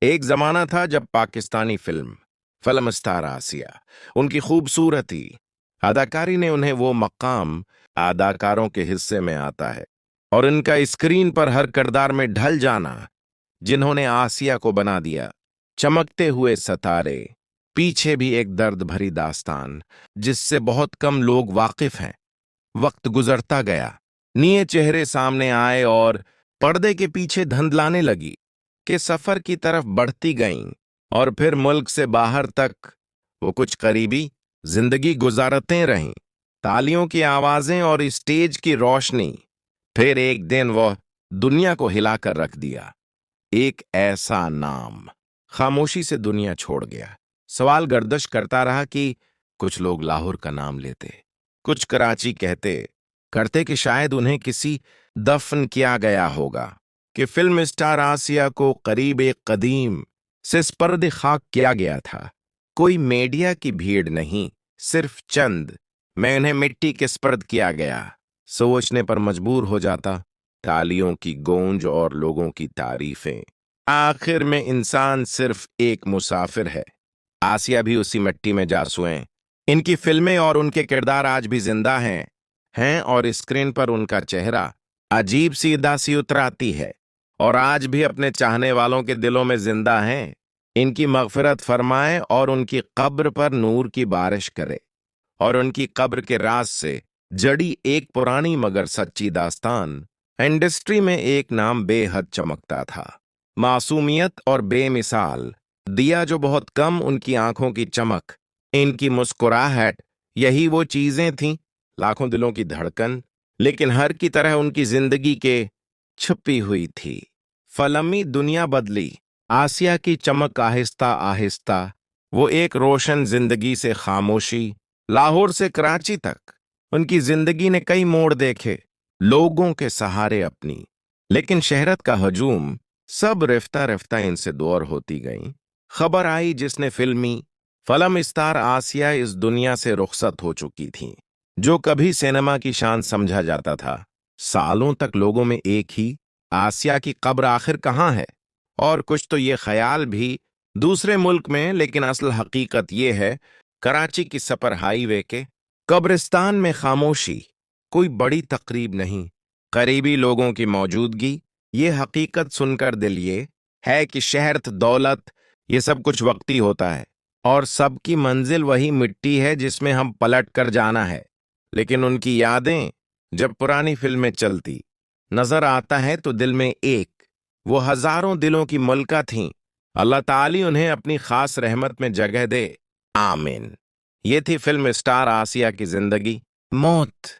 एक जमाना था जब पाकिस्तानी फिल्म स्टार आसिया, उनकी खूबसूरती, अदाकारी ने उन्हें वो मकाम अदाकारों के हिस्से में आता है और इनका स्क्रीन पर हर किरदार में ढल जाना जिन्होंने आसिया को बना दिया। चमकते हुए सितारे, पीछे भी एक दर्द भरी दास्तान जिससे बहुत कम लोग वाकिफ हैं। वक्त गुजरता गया, नए चेहरे सामने आए और पर्दे के पीछे धंधलाने लगी कि सफर की तरफ बढ़ती गईं और फिर मुल्क से बाहर तक वो कुछ करीबी जिंदगी गुजारते रहीं। तालियों की आवाजें और स्टेज की रोशनी, फिर एक दिन वह दुनिया को हिलाकर रख दिया। एक ऐसा नाम खामोशी से दुनिया छोड़ गया। सवाल गर्दश करता रहा कि कुछ लोग लाहौर का नाम लेते, कुछ कराची कहते करते कि शायद उन्हें किसी दफन किया गया होगा, कि फिल्म स्टार आसिया को करीब एक कदीम से स्पर्द खाक किया गया था। कोई मीडिया की भीड़ नहीं, सिर्फ चंद मैं इन्हें मिट्टी के स्पर्द किया गया सोचने पर मजबूर हो जाता। तालियों की गूंज और लोगों की तारीफें, आखिर में इंसान सिर्फ एक मुसाफिर है। आसिया भी उसी मिट्टी में जा सोए। इनकी फिल्में और उनके किरदार आज भी जिंदा हैं और स्क्रीन पर उनका चेहरा अजीब सी उदासी उतराती है और आज भी अपने चाहने वालों के दिलों में जिंदा हैं। इनकी मगफिरत फरमाए और उनकी कब्र पर नूर की बारिश करे और उनकी कब्र के राज से जड़ी एक पुरानी मगर सच्ची दास्तान। इंडस्ट्री में एक नाम बेहद चमकता था, मासूमियत और बेमिसाल दिया जो बहुत कम, उनकी आंखों की चमक, इनकी मुस्कुराहट, यही वो चीजें थीं, लाखों दिलों की धड़कन, लेकिन हर की तरह उनकी जिंदगी के छुपी हुई थी। फलमी दुनिया बदली, आसिया की चमक आहिस्ता आहिस्ता, वो एक रोशन जिंदगी से खामोशी। लाहौर से कराची तक उनकी जिंदगी ने कई मोड़ देखे, लोगों के सहारे अपनी, लेकिन शहरत का हजूम सब रिफ्ता रिफ्ता इनसे दूर होती गई। खबर आई जिसने फिल्म स्टार आसिया इस दुनिया से रुखसत हो चुकी थी, जो कभी सिनेमा की शान समझा जाता था। सालों तक लोगों में एक ही, आसिया की कब्र आखिर कहाँ है, और कुछ तो ये ख्याल भी दूसरे मुल्क में, लेकिन असल हकीकत ये है कराची की सपर हाईवे के कब्रिस्तान में खामोशी। कोई बड़ी तकरीब नहीं, करीबी लोगों की मौजूदगी। ये हकीकत सुनकर दिल ये है कि शहरत, दौलत, ये सब कुछ वक्ती होता है और सबकी मंजिल वही मिट्टी है जिसमें हम पलट कर जाना है। लेकिन उनकी यादें जब पुरानी फिल्में चलती नजर आता है तो दिल में एक, वो हजारों दिलों की मुल्का थीं। अल्लाह ताली उन्हें अपनी खास रहमत में जगह दे, आमीन। ये थी फिल्म स्टार आसिया की जिंदगी, मौत